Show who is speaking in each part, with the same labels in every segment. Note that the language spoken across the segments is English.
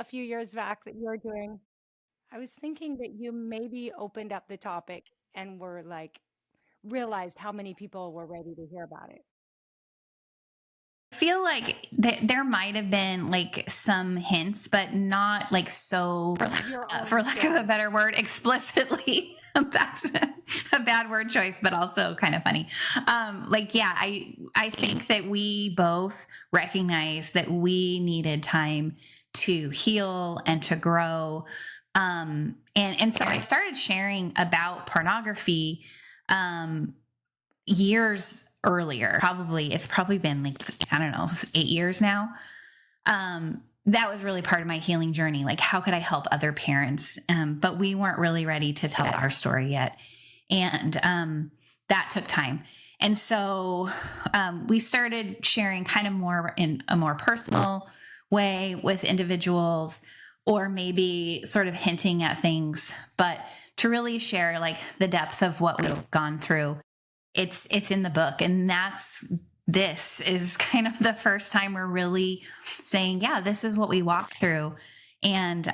Speaker 1: few years back that you were doing. I was thinking that you maybe opened up the topic and were like realized how many people were ready to hear about it.
Speaker 2: Feel like there might have been like some hints, but not like so,
Speaker 1: Your
Speaker 2: for
Speaker 1: own
Speaker 2: lack of a
Speaker 1: story.
Speaker 2: better word, explicitly. That's a bad word choice, but also kind of funny. Like, yeah, I think that we both recognize that we needed time to heal and to grow. And so I started sharing about pornography. Years earlier, it's probably been like, I don't know, 8 years now. That was really part of my healing journey. Like, how could I help other parents? But we weren't really ready to tell our story yet. And that took time. And so we started sharing kind of more in a more personal way with individuals, or maybe sort of hinting at things, but to really share like the depth of what we've gone through. It's in the book, and this is kind of the first time we're really saying, yeah, this is what we walked through. And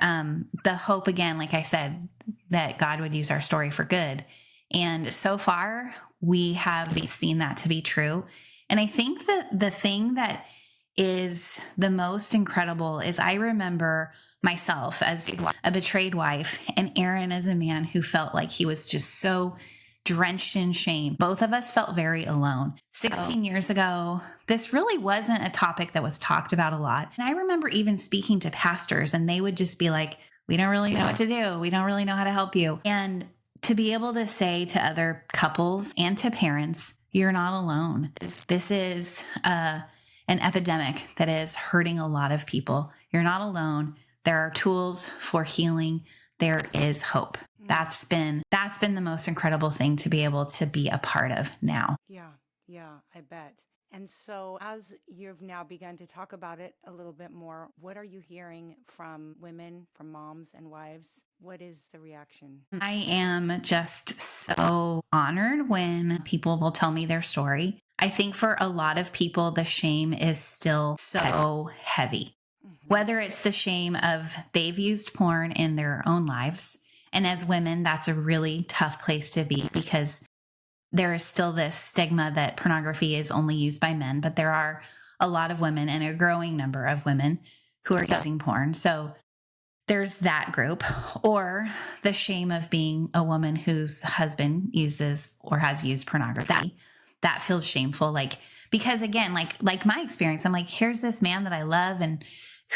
Speaker 2: the hope, again, like I said, that God would use our story for good. And so far, we have seen that to be true. And I think that the thing that is the most incredible is I remember myself as a betrayed wife, and Aaron as a man who felt like he was just so drenched in shame. Both of us felt very alone. 16 years ago, this really wasn't a topic that was talked about a lot. And I remember even speaking to pastors, and they would just be like, we don't really know what to do. We don't really know how to help you. And to be able to say to other couples and to parents, you're not alone. This is an epidemic that is hurting a lot of people. You're not alone. There are tools for healing. There is hope. That's been the most incredible thing to be able to be a part of now.
Speaker 1: Yeah, yeah, I bet. And so, as you've now begun to talk about it a little bit more, what are you hearing from women, from moms and wives? What is the reaction?
Speaker 2: I am just so honored when people will tell me their story. I think for a lot of people, the shame is still so heavy.
Speaker 1: Hmm.
Speaker 2: Whether it's the shame of they've used porn in their own lives. And as women, that's a really tough place to be, because there is still this stigma that pornography is only used by men, but there are a lot of women and a growing number of women who are using porn. So there's that group, or the shame of being a woman whose husband uses or has used pornography. That feels shameful. Like, because again, like my experience, I'm like, here's this man that I love and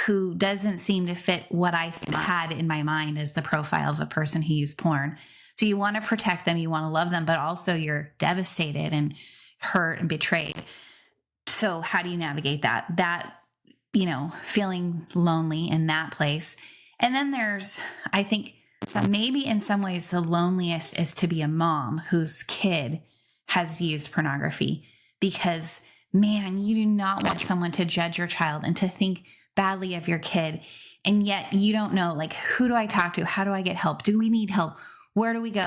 Speaker 2: who doesn't seem to fit what I had in my mind as the profile of a person who used porn. So you want to protect them, you want to love them, but also you're devastated and hurt and betrayed. So how do you navigate that, feeling lonely in that place? And then there's, I think, maybe in some ways the loneliest is to be a mom whose kid has used pornography, because man, you do not want someone to judge your child and to think badly of your kid. And yet you don't know, like, who do I talk to? How do I get help? Do we need help? Where do we go?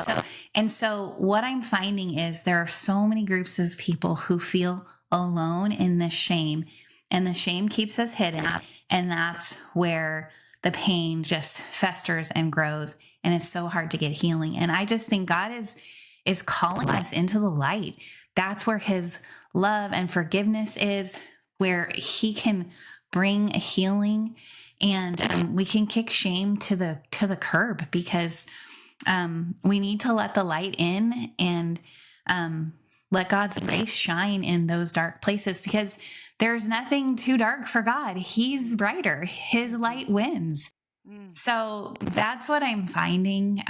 Speaker 2: And so what I'm finding is there are so many groups of people who feel alone in this shame, and the shame keeps us hidden. And that's where the pain just festers and grows. And it's so hard to get healing. And I just think God is calling us into the light. That's where his love and forgiveness is, where he can bring a healing, and we can kick shame to the curb, because we need to let the light in, and let God's grace shine in those dark places, because there's nothing too dark for God. He's brighter. His light wins.
Speaker 1: Mm.
Speaker 2: So that's what I'm finding.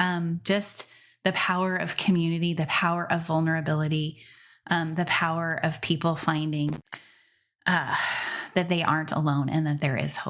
Speaker 2: Just the power of community, the power of vulnerability, the power of people finding that they aren't alone and that there is hope.